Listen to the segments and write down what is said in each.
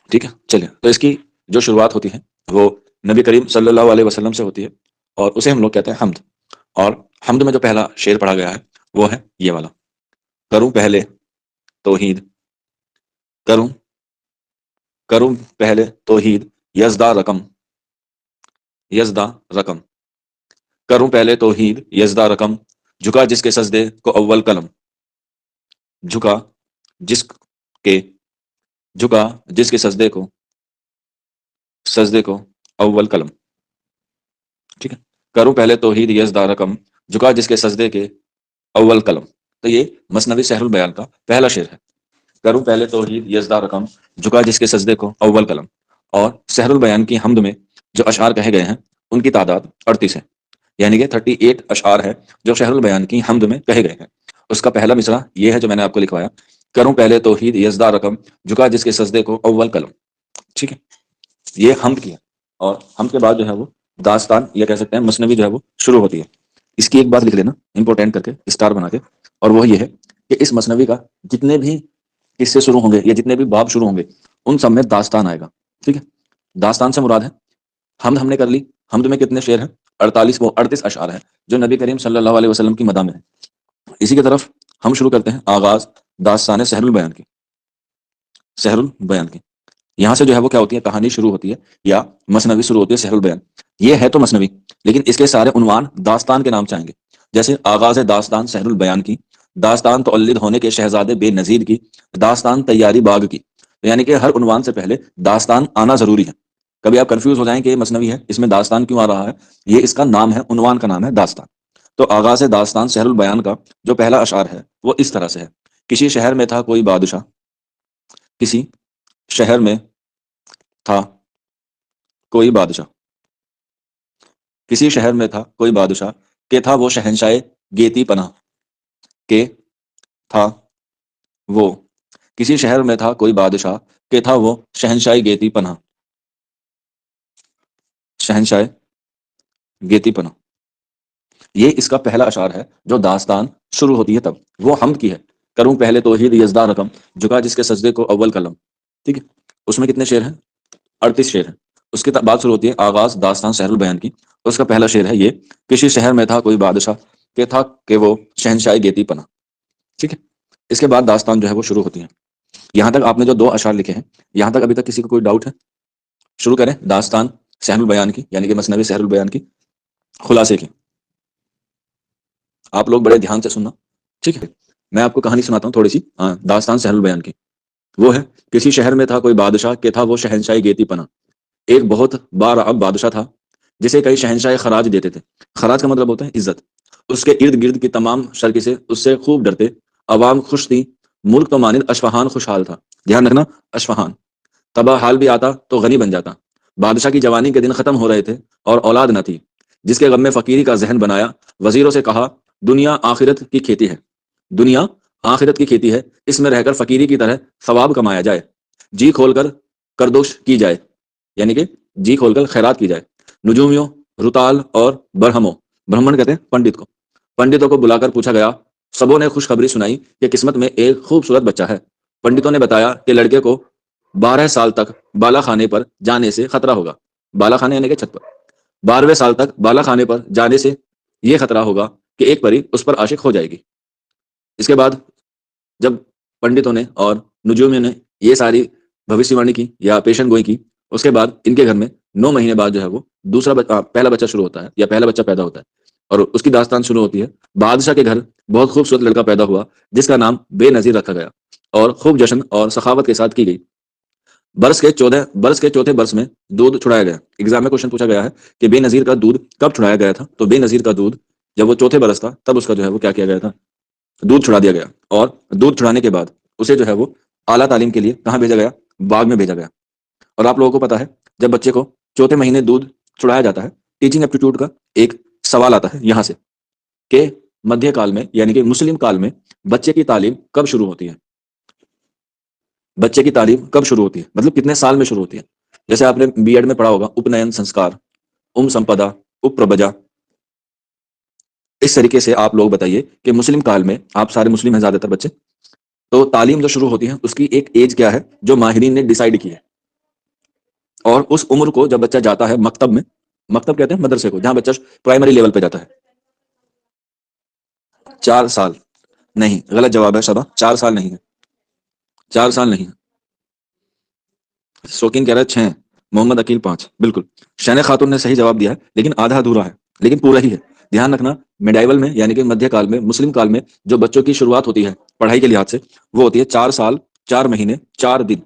ٹھیک ہے، چلیے تو اس کی جو شروعات ہوتی ہے وہ نبی کریم صلی اللہ علیہ وسلم سے ہوتی ہے، اور اسے ہم لوگ کہتے ہیں حمد. اور حمد میں جو پہلا شعر پڑھا گیا ہے وہ ہے یہ والا: کروں پہلے توحید، کروں کروں پہلے توحید، یزدا رقم، یزدا رقم، کروں پہلے توحید یزدا رقم، جھکا جس کے سجدے کو اول قلم، جھکا جس کے جھکا جس کے سجدے کو اول قلم. ٹھیک ہے، کروں پہلے توحید یزدا رقم، جھکا جس کے سجدے کے اول قلم. تو یہ مثنوی سحر البیان کا پہلا شعر ہے: کروں پہلے توحید یزدا رقم، جھکا جس کے سجدے کو اول قلم. اور سحر البیان کی حمد میں جو اشعار کہے گئے ہیں ان کی تعداد 38 ہے، یعنی کہ 38 اشعار ہے جو سحر البیان کی حمد میں کہے گئے ہیں. اس کا پہلا مصرع یہ ہے جو میں نے آپ کو لکھوایا: کروں پہلے توحید یزدا رقم، جھکا جس کے سجدے کو اول قلم. ٹھیک ہے، یہ حمد کی ہے. اور حمد کے بعد جو ہے وہ داستان یا کہہ سکتے ہیں مثنوی جو ہے وہ شروع ہوتی ہے. اس کی ایک بات لکھ لینا امپورٹنٹ کر کے اسٹار بنا کے، اور وہ یہ ہے کہ اس مثنوی کا جتنے بھی قصے شروع ہوں گے یا جتنے بھی باب شروع ہوں گے ان سب میں داستان آئے گا. ٹھیک ہے، داستان سے مراد ہے حمد. ہم نے کر لی. حمد میں کتنے شعر ہیں؟ 38 اشعار ہیں جو نبی کریم صلی اللہ علیہ وسلم کی مدح میں ہیں. اسی کی طرف ہم شروع کرتے ہیں آغاز داستان سحر البیان کی. سحر البیان کی یہاں سے جو ہے وہ کیا ہوتی ہے؟ کہانی شروع ہوتی ہے یا مثنوی شروع ہوتی ہے سحر البیان. یہ ہے تو مثنوی، لیکن اس کے سارے عنوان داستان کے نام چاہیں گے. جیسے آغاز داستان سحر البیان کی، داستان تولد ہونے کے شہزادے بے نظیر کی، داستان تیاری باغ کی. یعنی کہ ہر عنوان سے پہلے داستان آنا ضروری ہے. کبھی آپ کنفیوز ہو جائیں کہ یہ مثنوی ہے اس میں داستان کیوں آ رہا ہے، یہ اس کا نام ہے، عنوان کا نام ہے داستان. تو آغاز داستان سحر البیان کا جو پہلا اشعار ہے وہ اس طرح سے ہے: کسی شہر میں تھا کوئی بادشاہ، کسی شہر میں تھا کوئی بادشاہ، کسی شہر میں تھا کوئی بادشاہ، کہ تھا وہ شہنشاہ گیتی پناہ، کہ تھا وہ کسی شہر میں تھا کوئی بادشاہ، کہ تھا وہ شہنشاہ گیتی پناہ، شہنشاہ گیتی پناہ. یہ اس کا پہلا اشعار ہے جو داستان شروع ہوتی ہے تب. وہ حمد کی ہے: کروں پہلے توحید یزدا رقم، جھکا جس کے سجدے کو اول قلم. ٹھیک ہے، اس میں کتنے شعر ہیں؟ 38 شعر ہیں. اس کے بعد شروع ہوتی ہے آغاز داستان سحر البیان کی. اس کا پہلا شعر ہے یہ: کسی شہر میں تھا کوئی بادشاہ، کہ تھا کہ وہ شہنشاہ گیتی پناہ. ٹھیک ہے، اس کے بعد داستان جو ہے وہ شروع ہوتی ہے. یہاں تک آپ نے جو 2 اشعار لکھے ہیں، یہاں تک ابھی تک کسی کو کوئی ڈاؤٹ ہے؟ شروع کریں داستان سحر البیان کی، یعنی کہ مثنوی سحر البیان کی خلاصے کی. آپ لوگ بڑے دھیان سے سننا. ٹھیک ہے، میں آپ کو کہانی سناتا ہوں تھوڑی سی داستان سحر البیان کی. وہ ہے: کسی شہر میں تھا کوئی بادشاہ، کہ تھا وہ شہنشاہ گیتی پناہ. ایک بہت بارعب بادشاہ تھا جسے کئی شہنشاہ خراج دیتے تھے. خراج کا مطلب ہوتا ہے عزت. اس کے ارد گرد کی تمام شرکی سے اس سے خوب ڈرتے. عوام خوش تھی، ملک تو مانند اشفہان خوشحال تھا. دھیان رکھنا، اشفہان. تباہ حال بھی آتا تو غنی بن جاتا. بادشاہ کی جوانی کے دن ختم ہو رہے تھے اور اولاد نہ تھی. جس کے غم میں فقیری کا ذہن بنایا، وزیروں سے کہا: دنیا آخرت کی کھیتی ہے، دنیا آخرت کی کھیتی ہے، اس میں رہ کر فقیری کی طرح ثواب کمایا جائے، جی کھول کر کردوش کی جائے، یعنی کہ جی کھول کر خیرات کی جائے. نجومیوں، رتال اور برہموں، برہمن کہتے ہیں پنڈت کو، پنڈتوں کو بلا کر پوچھا گیا. سبوں نے خوشخبری سنائی کہ قسمت میں ایک خوبصورت بچہ ہے. پنڈتوں نے بتایا کہ لڑکے کو 12 سال تک بالا خانے پر جانے سے خطرہ ہوگا. بالا خانے یعنی کہ چھت پر. 12ویں سال تک بالا خانے پر جانے سے یہ خطرہ ہوگا کہ ایک پری اس پر عاشق ہو جائے گی. اس کے بعد جب پنڈتوں نے اور نجومیوں نے یہ ساری بھوشیہ وانی کی یا پیشن گوئی کی، اس کے بعد ان کے گھر میں 9 مہینے بعد جو ہے وہ پہلا بچہ شروع ہوتا ہے یا پہلا بچہ پیدا ہوتا ہے. اور اس کی داستان شروع ہوتی ہے: بادشاہ کے گھر بہت خوبصورت لڑکا پیدا ہوا جس کا نام بے نظیر رکھا گیا اور خوب جشن اور سخاوت کے ساتھ کی گئی. برس کے چوتھے برس میں دودھ چھڑایا گیا. ایگزام میں کوشچن پوچھا گیا ہے کہ بے نظیر کا دودھ کب چھڑایا گیا تھا؟ تو بے نظیر کا دودھ جب وہ چوتھے برس تھا تب اس کا جو ہے وہ کیا گیا تھا؟ دودھ چھڑا دیا گیا. اور دودھ چھڑانے کے بعد اسے جو ہے وہ اعلیٰ تعلیم کے لیے کہاں بھیجا گیا؟ باغ میں بھیجا گیا. اور آپ لوگوں کو پتا ہے جب بچے کو چوتھے مہینے دودھ چھڑایا جاتا ہے، ٹیچنگ ایپٹیٹیوڈ کا ایک سوال آتا ہے یہاں سے کہ مدھیہ کال میں یعنی کہ مسلم کال میں بچے کی تعلیم کب شروع ہوتی ہے؟ بچے کی تعلیم کب شروع ہوتی ہے مطلب کتنے سال میں شروع ہوتی ہے؟ جیسے آپ نے بی ایڈ میں پڑھا ہوگا اپنین سنسکار، سمپدا، اپربجا. اس طریقے سے آپ لوگ بتائیے کہ مسلم کال میں آپ سارے مسلم ہیں زیادہ تر بچے، تو تعلیم جو شروع ہوتی ہے اس کی ایک ایج کیا ہے جو ماہرین نے ڈیسائیڈ کی ہے؟ اور اس عمر کو جب بچہ جاتا ہے مکتب میں، مکتب کہتے ہیں مدرسے کو، جہاں بچہ پرائمری لیول پہ جاتا ہے، 4 سال نہیں، غلط جواب ہے شبا، 4 سال نہیں ہے، 4 سال نہیں ہے، شوقین کہہ رہا ہے 6، محمد عقیل 5، بالکل شین خاتون نے صحیح جواب دیا ہے، لیکن آدھا ادھورا ہے، لیکن پورا ہی ہے۔ دھیان رکھنا، میڈائول میں یعنی کہ مدھیہ کال میں، مسلم کال میں جو بچوں کی شروعات ہوتی ہے پڑھائی کے لحاظ سے، وہ ہوتی ہے 4 سال 4 مہینے 4 دن۔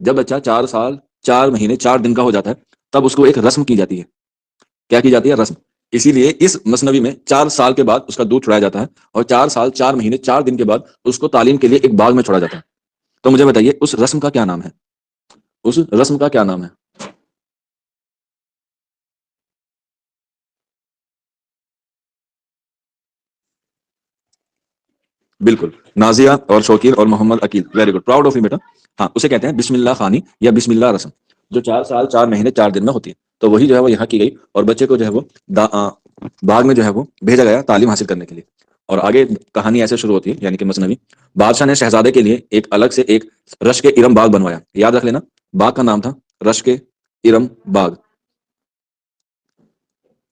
جب بچہ 4 سال 4 مہینے 4 دن کا ہو جاتا ہے، تب اس کو ایک رسم کی جاتی ہے۔ کیا کی جاتی ہے؟ رسم۔ اسی لیے اس مثنوی میں 4 سال کے بعد اس کا دودھ چھڑایا جاتا ہے، اور 4 سال 4 مہینے 4 دن کے بعد اس کو تعلیم کے لیے ایک باغ میں چھوڑا جاتا ہے۔ تو مجھے بتائیے اس رسم کا کیا نام ہے؟ اس رسم کا کیا نام ہے؟ بالکل، نازیہ اور شوکیر اور Mohammad Aqeel, very good, proud of you بیٹا۔ ہاں، اسے کہتے ہیں بسم اللہ خانی یا بسم اللہ رسم، جو 4 سال 4 مہینے 4 دن میں ہوتی ہے۔ تو وہی جو ہے وہ یہاں کی گئی، اور بچے کو جو ہے وہ باغ میں جو ہے وہ بھیجا گیا تعلیم حاصل کرنے کے لیے۔ اور آگے کہانی ایسے شروع ہوتی ہے، یعنی کہ مثنوی، بادشاہ نے شہزادے کے لیے ایک الگ سے ایک رش کے ارم باغ بنوایا۔ یاد رکھ لینا، باغ کا نام تھا رش کے ارم باغ۔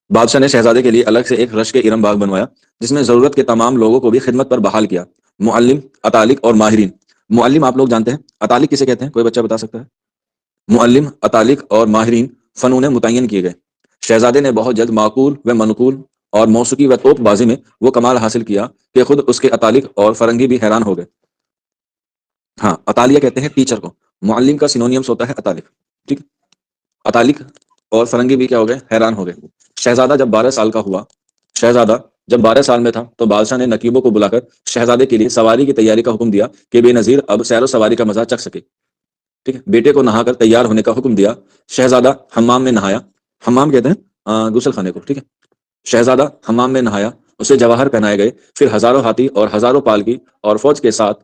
بادشاہ نے شہزادے کے لیے الگ سے ایک رش کے ارم باغ بنوایا، جس میں ضرورت کے تمام لوگوں کو بھی خدمت پر بحال کیا، معلم، اطالق اور ماہرین۔ معلم آپ لوگ جانتے ہیں، اطالق کسے کہتے ہیں؟ کوئی بچہ بتا سکتا ہے؟ معلم، اطالق اور ماہرین فنون متعین کیے گئے۔ شہزادے نے بہت جلد معقول و منقول اور موسیقی و توپ بازی میں وہ کمال حاصل کیا کہ خود اس کے اطالق اور فرنگی بھی حیران ہو گئے۔ ہاں، اطالیہ کہتے ہیں ٹیچر کو، معلم کا سینونیمس ہوتا ہے اطالق، ٹھیک۔ اطالق اور فرنگی بھی کیا ہو گئے؟ حیران ہو گئے۔ شہزادہ جب 12 سال کا ہوا، شہزادہ جب 12 سال میں تھا تو بادشاہ نے نقیبوں کو بلا کر شہزادے کے لیے سواری کی تیاری کا حکم دیا کہ بے نظیر اب سیر و سواری کا مزہ چکھ سکے، ٹھیک ہے۔ بیٹے کو نہا کر تیار ہونے کا حکم دیا۔ شہزادہ حمام میں نہایا، حمام کہتے ہیں غسل خانے کو، ٹھیک ہے۔ شہزادہ حمام میں نہایا، اسے جواہر پہنائے گئے، پھر ہزاروں ہاتھی اور ہزاروں پالکی اور فوج کے ساتھ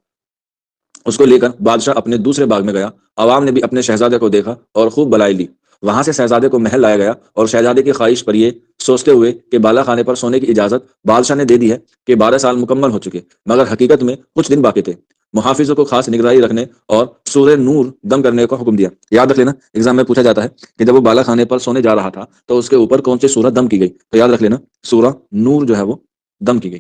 اس کو لے کر بادشاہ اپنے دوسرے باغ میں گیا۔ عوام نے بھی اپنے شہزادے کو دیکھا اور خوب بلائی لی۔ وہاں سے شہزادے کو محل لایا گیا، اور شہزادے کی خواہش پر یہ سوچتے ہوئے کہ بالا خانے پر سونے کی اجازت بادشاہ نے دے دی ہے کہ 12 سال مکمل ہو چکے، مگر حقیقت میں کچھ دن باقی تھے۔ محافظوں کو خاص نگرانی رکھنے اور سورہ نور دم کرنے کا حکم دیا۔ یاد رکھ لینا، ایگزام میں پوچھا جاتا ہے کہ جب وہ بالا خانے پر سونے جا رہا تھا تو اس کے اوپر کون سی سورہ دم کی گئی؟ تو یاد رکھ لینا، سورہ نور جو ہے وہ دم کی گئی،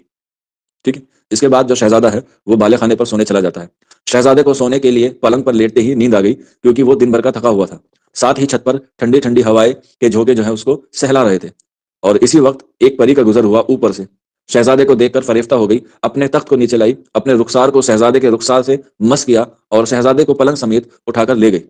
ٹھیک ہے۔ اس کے بعد جو شہزادہ ہے وہ بالے خانے پر سونے چلا جاتا ہے۔ شہزادے کو سونے کے لیے پلنگ پر لیٹتے ہی نیند آ گئی، کیونکہ وہ دن بھر کا تھکا ہوا تھا۔ ساتھ ہی چھت پر ٹھنڈی ٹھنڈی ہوائیں کے جھونکے جو ہے اس کو سہلا رہے تھے، اور اسی وقت ایک پری کا گزر ہوا اوپر سے۔ شہزادے کو دیکھ کر فریفتہ ہو گئی، اپنے تخت کو نیچے لائی، اپنے رخسار کو شہزادے کے رخسار سے مس کیا، اور شہزادے کو پلنگ سمیت اٹھا کر لے گئی۔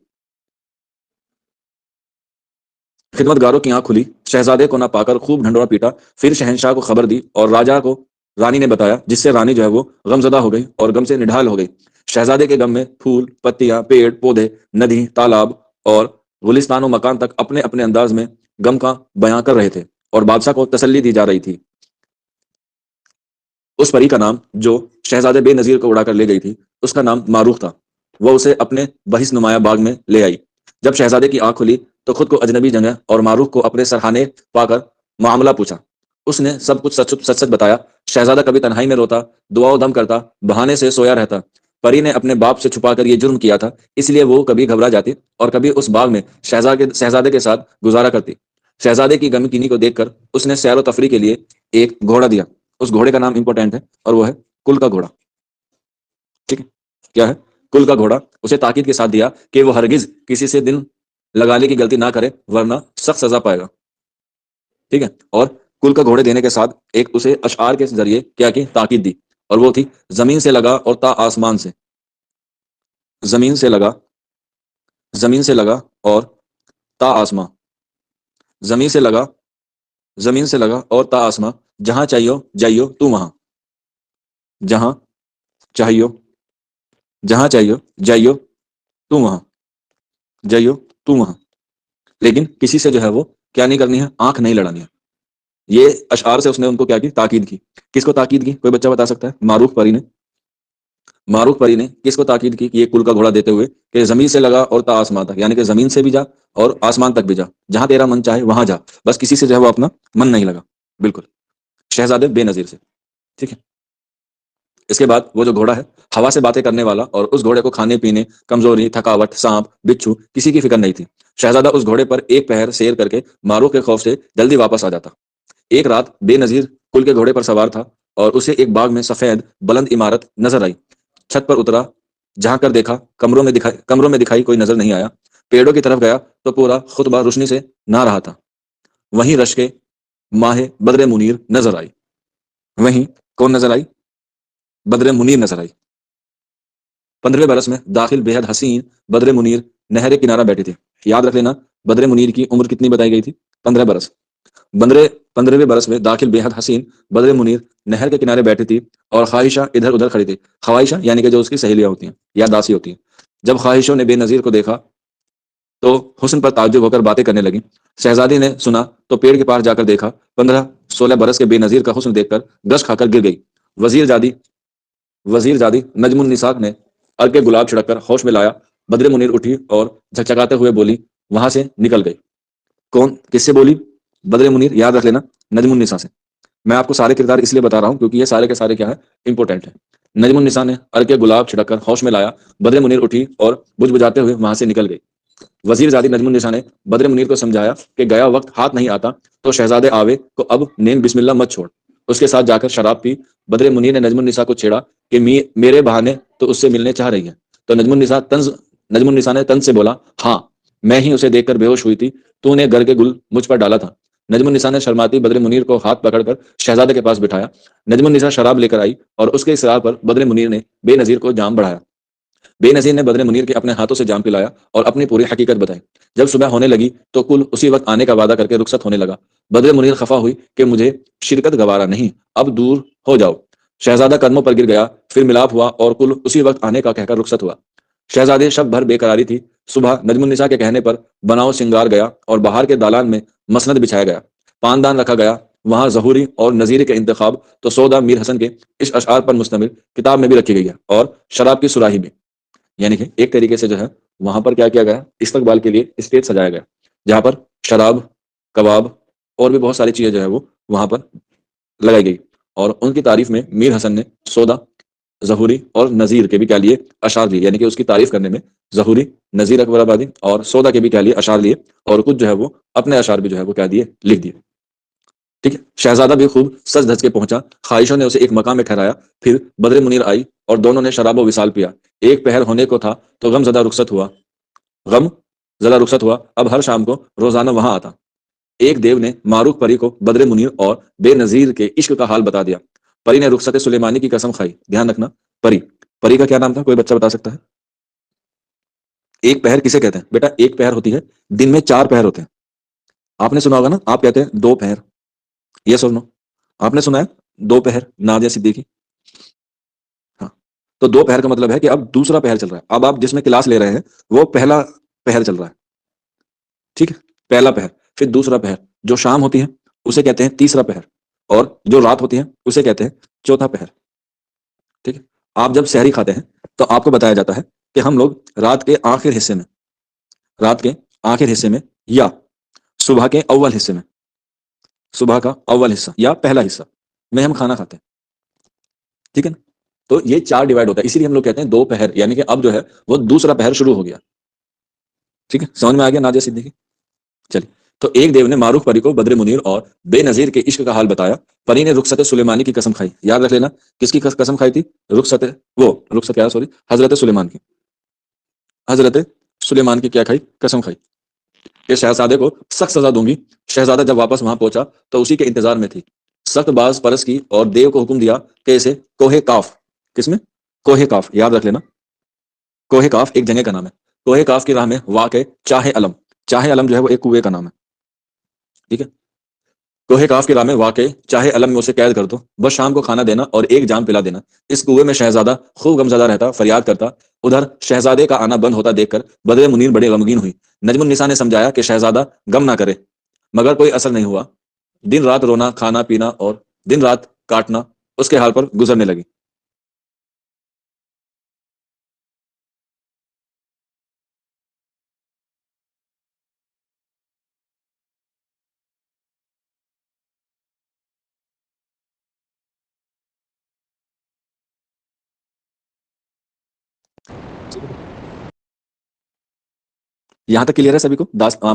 خدمت گاروں کی آنکھ کھلی، شہزادے کو نہ پا کر خوب ڈھنڈورا پیٹا، پھر شہنشاہ کو خبر دی، اور راجا کو رانی نے بتایا، جس سے رانی جو ہے وہ غم زدہ ہو گئی اور غم سے نڈھال ہو گئی۔ شہزادے کے غم میں پھول، پتیاں، پیڑ پودے، ندی، تالاب اور گلستان و مکان تک اپنے اپنے انداز میں غم کا بیان کر رہے تھے، اور بادشاہ کو تسلی دی جا رہی تھی۔ اس پری کا نام جو شہزادے بے نظیر کو اڑا کر لے گئی تھی، اس کا نام معروف تھا۔ وہ اسے اپنے بہس نمایاں باغ میں لے آئی۔ جب شہزادے کی آنکھ کھلی تو خود کو اجنبی جگہ اور معروف کو اپنے سرہانے پا کر معاملہ پوچھا۔ اس نے سب کچھ سچ سچ بتایا۔ شہزادہ کبھی تنہائی میں روتا، دعا و دم کرتا، بہانے سے سویا رہتا۔ پری نے اپنے باپ سے چھپا کر یہ جرم کیا تھا، اس لیے وہ کبھی گھبرا جاتی اور کبھی اس باغ میں شہزادے کے ساتھ گزارا کرتی۔ شہزادے کی غمگینی کو دیکھ کر اس نے سیر و تفریح کے لیے ایک گھوڑا دیا۔ اس گھوڑے کا نام امپورٹنٹ ہے، اور وہ ہے کل کا گھوڑا، ٹھیک ہے۔ کیا ہے؟ کل کا گھوڑا۔ اسے تاکید کے ساتھ دیا کہ وہ ہرگز کسی سے دل لگانے کی غلطی نہ کرے، ورنہ سخت سزا پائے گا، ٹھیک ہے۔ اور کل کا گھوڑے دینے کے ساتھ ایک اسے اشعار کے ذریعے کیا کی تاکید دی، اور وہ تھی: زمین سے لگا اور تا آسمان سے، زمین سے لگا، زمین سے لگا اور تا آسمان، زمین سے لگا، زمین سے لگا اور تا آسمان، جہاں چاہیو جائیو تو وہاں، جہاں چاہیو، جہاں چاہیو جائیو تو وہاں، جائیو تو وہاں، لیکن کسی سے جو ہے وہ کیا نہیں کرنی ہے؟ آنکھ نہیں لڑانی ہے۔ یہ اشعار سے اس نے ان کو کیا کی؟ تاکید کی۔ کس کو تاکید کی؟ کوئی بچہ بتا سکتا ہے؟ معروف پری نے، معروف پری نے کس کو تاکید کی یہ کل کا گھوڑا دیتے ہوئے کہ زمین سے لگا اور تا آسمان تک، یعنی کہ زمین سے بھی جا اور آسمان تک بھی جا، جہاں تیرا من چاہے وہاں جا، بس کسی سے جو ہے وہ اپنا من نہیں لگا۔ بالکل، شہزادے بے نظیر سے، ٹھیک ہے۔ اس کے بعد وہ جو گھوڑا ہے ہوا سے باتیں کرنے والا، اور اس گھوڑے کو کھانے پینے، کمزوری، تھکاوٹ، سانپ، بچھو کسی کی فکر نہیں تھی۔ شہزادہ اس گھوڑے پر ایک پہر سیر کر کے ماروخ کے خوف سے جلدی واپس آ جاتا۔ ایک رات بے نظیر کل کے گھوڑے پر سوار تھا اور اسے ایک باغ میں سفید بلند عمارت نظر آئی۔ چھت پر اترا، جہاں کر دیکھا کمروں میں دکھائی کوئی نظر نہیں آیا۔ پیڑوں کی طرف گیا تو پورا خطبہ روشنی سے نہ رہا تھا۔ وہیں رش کے ماہ بدر منیر نظر آئی۔ وہیں کون نظر آئی؟ بدر منیر نظر آئی۔ 15ویں برس میں داخل بے حد حسین بدر منیر نہر کنارہ بیٹھی تھی۔ یاد رکھ لینا، بدر منیر کی عمر کتنی بتائی گئی تھی؟ 15 برس۔ 15ویں برس میں داخل بے حد حسین بدر منیر نہر کے کنارے بیٹھی تھی اور خواہشہ ادھر ادھر کھڑی تھی۔ خواہشہ یعنی کہ جو اس کی سہیلیاں ہوتی ہیں یا داسی ہوتی ہیں۔ جب خواہشوں نے بے نظیر کو دیکھا تو حسن پر تعجب ہو کر باتیں کرنے لگی۔ شہزادی نے سنا تو پیڑ کے پاس جا کر دیکھا، 15-16 برس کے بے نظیر کا حسن دیکھ کر گش کھا کر گر گئی۔ وزیر زادی نجم النساء نے ارگ کے گلاب چھڑک کر ہوش میں لایا۔ بدر منیر اٹھی اور جھکجھکاتے ہوئے بولی، وہاں سے نکل گئی۔ کون کس سے بولی؟ بدر منیر، یاد رکھ لینا، نجم النساء سے۔ میں آپ کو سارے کردار اس لیے بتا رہا ہوں کیونکہ یہ سارے کے سارے کیا ہے، امپورٹنٹ ہے۔ نجم النساء نے ارگ کے گلاب چھڑک کر ہوش میں لایا۔ بدر منیر اٹھی اور بجھ بجاتے ہوئے وہاں سے نکل گئی۔ وزیر زادی نجم النساء نے بدر منیر کو سمجھایا کہ گیا وقت ہاتھ نہیں آتا، تو شہزادے آوے کو اب نیم بسم اللہ مت چھوڑ، اس کے ساتھ جا کر شراب پی۔ بدر منیر نے نجم النساء کو چھیڑا کہ میرے بہانے تو اس سے ملنے چاہ رہی ہے، تو نجم النساء نے طنز سے بولا، ہاں میں ہی اسے دیکھ کر بے ہوش ہوئی تھی، تو نے گھر کے گل مجھ پر ڈالا تھا۔ نجم النساء نے شرماتی بدر منیر کو ہاتھ پکڑ کر شہزادے کے پاس بٹھایا۔ نجم النساء شراب لے کر آئی اور اس کے اصرار پر بدر منیر نے بے نظیر کو جام بڑھایا۔ بے نظیر نے بدر منیر کے اپنے ہاتھوں سے جام پلایا اور اپنی پوری حقیقت بتائی۔ جب صبح ہونے لگی تو کل اسی وقت آنے کا وعدہ کر کے رخصت ہونے لگا۔ بدر منیر خفا ہوئی کہ مجھے شرکت گوارا نہیں، اب دور ہو جاؤ۔ شہزادہ قدموں پر گر گیا، پھر ملاپ ہوا اور کل اسی وقت آنے کا کہہ کر رخصت ہوا۔ شہزادی شب بھر بے قراری تھی۔ صبح نجم النساء کے کہنے پر بناؤ سنگار گیا اور باہر کے دالان میں مسند بچھایا گیا، پاندان رکھا گیا۔ وہاں ظہوری اور نظیر کے انتخاب تو سودا میر حسن کے اس اشعار پر مشتمل کتاب میں بھی رکھی گئی ہے، اور شراب کی سراہی بھی، یعنی کہ ایک طریقے سے جو ہے وہاں پر کیا کیا گیا، استقبال کے لیے اسٹیج سجایا گیا، جہاں پر شراب، کباب اور بھی بہت ساری چیزیں جو ہے وہ وہاں پر لگائی گئی۔ اور ان کی تعریف میں میر حسن نے سودا، ظہوری اور نذیر کے بھی کیا لیے اشعار لیے، یعنی کہ اس کی تعریف کرنے میں ظہوری، نذیر اکبر آبادی اور سودا کے بھی کیا لیے اشعار لیے، اور کچھ جو ہے وہ اپنے اشعار بھی جو ہے وہ کیا دیے، لکھ دیے۔ ٹھیک ہے، شہزادہ بھی خوب سج دھج کے پہنچا۔ خواہشوں نے اسے ایک مقام میں ٹھہرایا، پھر بدر منیر آئی اور دونوں نے شراب و وصال پیا۔ ایک پہر ہونے کو تھا تو غم زدہ رخصت ہوا، اب ہر شام کو روزانہ وہاں آتا۔ ایک دیو نے معروف پری کو بدر منیر اور بے نظیر کے عشق کا حال بتا دیا۔ پری نے رخصت سلیمانی کی قسم کھائی۔ دھیان رکھنا، پری کا کیا نام تھا؟ کوئی بچہ بتا سکتا ہے؟ ایک پہر کسے کہتے ہیں بیٹا؟ ایک پہر ہوتی ہے، دن میں 4 پہر ہوتے ہیں۔ آپ نے سنا ہوگا نا، آپ کہتے ہیں 2 پہر، یہ سنو، آپ نے سنا ہے 2 پہر، نادیہ صدیقی؟ ہاں، تو 2 پہر کا مطلب ہے کہ اب دوسرا پہر چل رہا ہے۔ اب آپ جس میں کلاس لے رہے ہیں وہ پہلا پہر چل رہا ہے، ٹھیک ہے، پہلا پہر، پھر دوسرا پہر، جو شام ہوتی ہے اسے کہتے ہیں تیسرا پہر، اور جو رات ہوتی ہے اسے کہتے ہیں چوتھا پہر، ٹھیک ہے۔ آپ جب سحری کھاتے ہیں تو آپ کو بتایا جاتا ہے کہ ہم لوگ رات کے آخر حصے میں یا صبح کے اول حصے میں، صبح کا اول حصہ یا پہلا حصہ میں ہم کھانا کھاتے ہیں، ٹھیک ہے نا؟ تو یہ 4 ڈیوائڈ ہوتا ہے، اسی لیے ہم لوگ کہتے ہیں 2 پہر، یعنی کہ اب جو ہے وہ دوسرا پہر شروع ہو گیا، ٹھیک ہے، سمجھ میں آ گیا نادیہ صدیقی؟ چلیے، تو ایک دیو نے معروف پری کو بدر منیر اور بے نظیر کے عشق کا حال بتایا۔ پری نے رخصت سلیمانی کی قسم کھائی۔ یاد رکھ لینا، کس کی قسم کھائی تھی؟ حضرت سلیمان کی، حضرت سلیمان کی کیا کھائی؟ قسم کھائی کہ شہزادے کو سخت سزا دوں گی۔ شہزادہ جب واپس وہاں پہنچا تو اسی کے انتظار میں تھی۔ سخت باز پرس کی اور دیو کو حکم دیا کہ اسے کوہ کاف، کس میں؟ کوہ کاف، یاد رکھ لینا، کوہ کاف ایک جگہ کا نام ہے۔ کوہ کاف کی راہ میں واقع چاہ علم جو ہے وہ ایک کنویں کا نام ہے، ٹھیک ہے، کوہ کاف کی راہ میں واقع چاہے علم میں اسے قید کر دو، بس شام کو کھانا دینا اور ایک جام پلا دینا۔ اس کنویں میں شہزادہ خوب غمزدہ رہتا، فریاد کرتا۔ ادھر شہزادے کا آنا بند ہوتا دیکھ کر بدر منیر بڑے غمگین ہوئی۔ نجم النساء نے سمجھایا کہ شہزادہ غم نہ کرے، مگر کوئی اثر نہیں ہوا۔ دن رات رونا، کھانا پینا اور دن رات کاٹنا اس کے حال پر گزرنے لگی۔ یہاں تک کلیئر ہے سبھی کو؟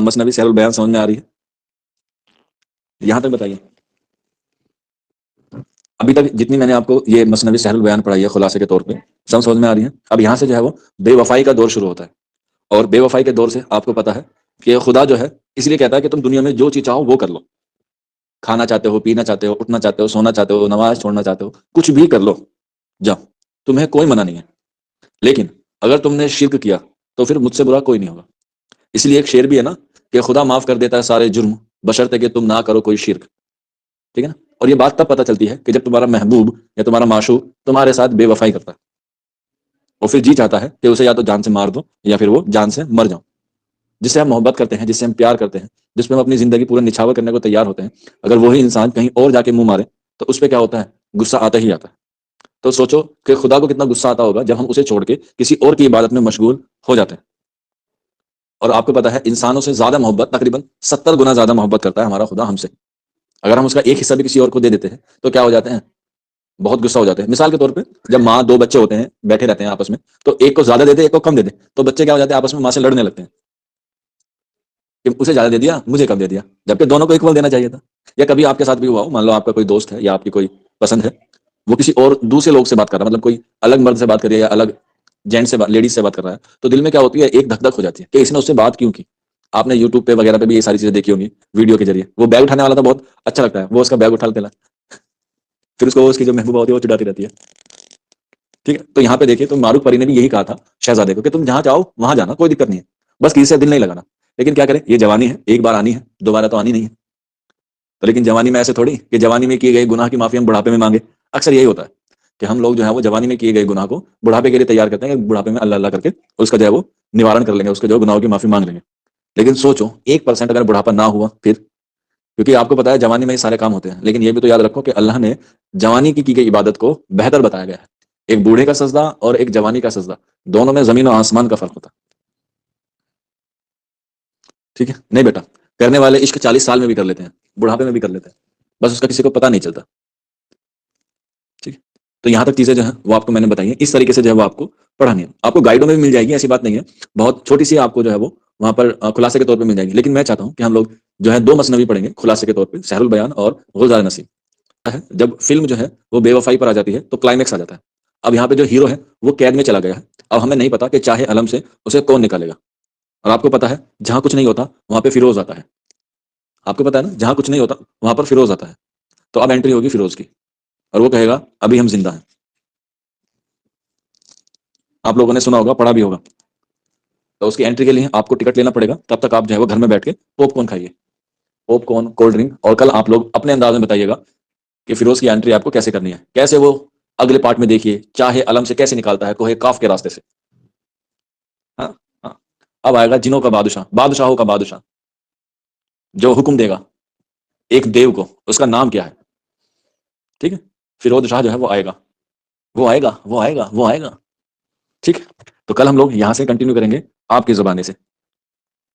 مثنوی سحر البیان سمجھ میں آ رہی ہے؟ یہاں تک بتائیے. ابھی تک جتنی میں نے آپ کو یہ مثنوی سحر البیان پڑھائی ہے خلاصے کے طور پہ سمجھ میں آ رہی ہے؟ اب یہاں سے جو ہے وہ بے وفائی کا دور شروع ہوتا ہے. اور بے وفائی کے دور سے آپ کو پتا ہے کہ خدا جو ہے اس لیے کہتا ہے کہ تم دنیا میں جو چیز چاہو وہ کر لو. کھانا چاہتے ہو، پینا چاہتے ہو، اٹھنا چاہتے ہو، سونا چاہتے ہو، نماز چھوڑنا چاہتے ہو، کچھ بھی کر لو، جاؤ، تمہیں کوئی منع نہیں ہے. لیکن اگر تم نے شرک کیا تو پھر مجھ سے برا کوئی نہیں ہوگا. اس لیے ایک شعر بھی ہے نا کہ خدا معاف کر دیتا ہے سارے جرم بشرطے کہ تم نہ کرو کوئی شرک. ٹھیک ہے نا؟ اور یہ بات تب پتہ چلتی ہے کہ جب تمہارا محبوب یا تمہارا معشوق تمہارے ساتھ بے وفائی کرتا ہے اور پھر جی چاہتا ہے کہ اسے یا تو جان سے مار دو یا پھر وہ جان سے مر جاؤ. جس سے ہم محبت کرتے ہیں، جس سے ہم پیار کرتے ہیں، جس پہ ہم اپنی زندگی پورا نچھاور کرنے کو تیار ہوتے ہیں، اگر وہی انسان کہیں اور جا کے منہ مارے تو اس پہ کیا ہوتا ہے؟ غصہ آتا ہی آتا ہے. تو سوچو کہ خدا کو کتنا غصہ آتا ہوگا جب ہم اسے چھوڑ کے کسی اور کی عبادت میں مشغول ہو جاتے ہیں. اور آپ کو پتا ہے انسانوں سے زیادہ محبت، تقریباً 70 گنا زیادہ محبت کرتا ہے ہمارا خدا ہم سے. اگر ہم اس کا ایک حصہ بھی کسی اور کو دے دیتے ہیں تو کیا ہو جاتے ہیں؟ بہت غصہ ہو جاتے ہیں. مثال کے طور پہ جب ماں دو بچے ہوتے ہیں بیٹھے رہتے ہیں آپس میں، تو ایک کو زیادہ دے دے ایک کو کم دے دے تو بچے کیا ہو جاتے ہیں؟ آپس میں ماں سے لڑنے لگتے ہیں کہ اسے زیادہ دے دیا، مجھے کم دے دیا، جبکہ دونوں کو ایکول دینا چاہیے تھا. یا کبھی آپ کے ساتھ بھی ہوا ہو، مان لو آپ کا کوئی دوست ہے یا آپ کی کوئی پسند ہے، وہ کسی اور دوسرے لوگ سے بات کر رہا ہے، مطلب کوئی الگ مرد سے بات کر رہی ہے یا الگ جینٹ سے لیڈیز سے بات کر رہا ہے، تو دل میں کیا ہوتی ہے؟ ایک دھک دھک ہو جاتی ہے کہ اس نے اس سے بات کیوں کی. آپ نے یوٹیوب پہ وغیرہ پہ بھی یہ ساری چیزیں دیکھی ہوں گی ویڈیو کے ذریعے. وہ بیگ اٹھانے والا تو بہت اچھا لگتا ہے، وہ اس کا بیگ اٹھا لیتا ہے، پھر اس کو اس کی جو محبوبہ ہوتی ہے وہ چڑھاتی رہتی ہے. ٹھیک ہے؟ تو یہاں پہ دیکھیے تو معروف پری نے بھی یہی کہا تھا شہزادے کو کہ تم جہاں چاہو وہاں جانا، کوئی دقت نہیں ہے، بس کسی سے دل نہیں لگانا. لیکن کیا کریں، یہ جوانی ہے، ایک بار آنی ہے، دوبارہ تو آنی نہیں ہے. تو لیکن جوانی میں ایسے تھوڑی کہ جوانی میں کیے گئے گناہ کی معافی ہم بڑھاپے میں مانگے. اکثر یہی ہوتا ہے کہ ہم لوگ جو ہے وہ جوانی میں کیے گئے گناہ کو بڑھاپے کے لیے تیار کرتے ہیں کہ بڑھاپے میں اللہ اللہ کر کے اس کا جو ہے وہ نوارن کر لیں گے، اس کے جو گناہوں کی معافی مانگ لیں گے. لیکن سوچو 1% اگر بڑھاپا نہ ہوا پھر، کیونکہ آپ کو پتا ہے جوانی میں یہ سارے کام ہوتے ہیں. لیکن یہ بھی تو یاد رکھو کہ اللہ نے جوانی کی گئی عبادت کو بہتر بتایا گیا ہے. ایک بوڑھے کا سجدہ اور ایک جوانی کا سجدہ، دونوں میں زمین و آسمان کا فرق ہوتا ہے. ٹھیک ہے؟ نہیں بیٹا، کرنے والے عشق 40 سال میں بھی کر لیتے ہیں، بڑھاپے میں بھی کر لیتے ہیں، بس اس کا کسی کو پتہ نہیں چلتا. ٹھیک ہے؟ تو یہاں تک چیزیں جو ہیں وہ آپ کو میں نے بتائی ہیں، اس طریقے سے جو ہے وہ آپ کو پڑھانی ہے. آپ کو گائیڈوں میں بھی مل جائے گی، ایسی بات نہیں ہے، بہت چھوٹی سی آپ کو جو ہے وہ وہاں پر خلاصے کے طور پہ مل جائے گی. لیکن میں چاہتا ہوں کہ ہم لوگ جو ہے 2 مثنوی پڑھیں گے خلاصے کے طور پہ، سحر البیان اور غلزار نصیب. جب فلم جو ہے وہ بے وفائی پر آ جاتی ہے تو کلائمیکس آ جاتا ہے. اب یہاں پہ جو ہیرو ہے وہ قید میں چلا گیا ہے. اب ہمیں نہیں پتا کہ چاہے علم سے اسے کون نکالے گا. اور آپ کو پتا ہے جہاں کچھ نہیں ہوتا وہاں پہ فیروز آتا ہے. آپ کو پتا ہے نا، جہاں کچھ نہیں ہوتا وہاں پر فیروز آتا ہے. تو اب انٹری ہوگی فیروز کی اور وہ کہے گا ابھی ہم زندہ ہیں. آپ لوگوں نے سنا ہوگا، پڑھا بھی ہوگا. تو اس کی انٹری کے لیے آپ کو ٹکٹ لینا پڑے گا. تب تک آپ جو ہے وہ گھر میں بیٹھ کے پاپ کارن کھائیے، پاپ کارن، کولڈ ڈرنک. اور کل آپ لوگ اپنے انداز میں بتائیے گا کہ فیروز کی انٹری آپ کو کیسے کرنی ہے، کیسے وہ اگلے پارٹ میں دیکھیے چاہے علم سے کیسے نکالتا ہے کوہ کاف کے راستے سے. ہاں ہاں. اب آئے گا جنوں کا بادشاہ، بادشاہوں کا بادشاہ، جو حکم دے گا ایک دیو کو. اس کا نام کیا ہے؟ ٹھیک ہے؟ فیروز شاہ جو ہے وہ آئے گا، وہ آئے گا، وہ آئے گا، وہ آئے گا. ٹھیک ہے؟ تو کل ہم لوگ یہاں سے کنٹینیو کریں گے آپ کی زبانی سے.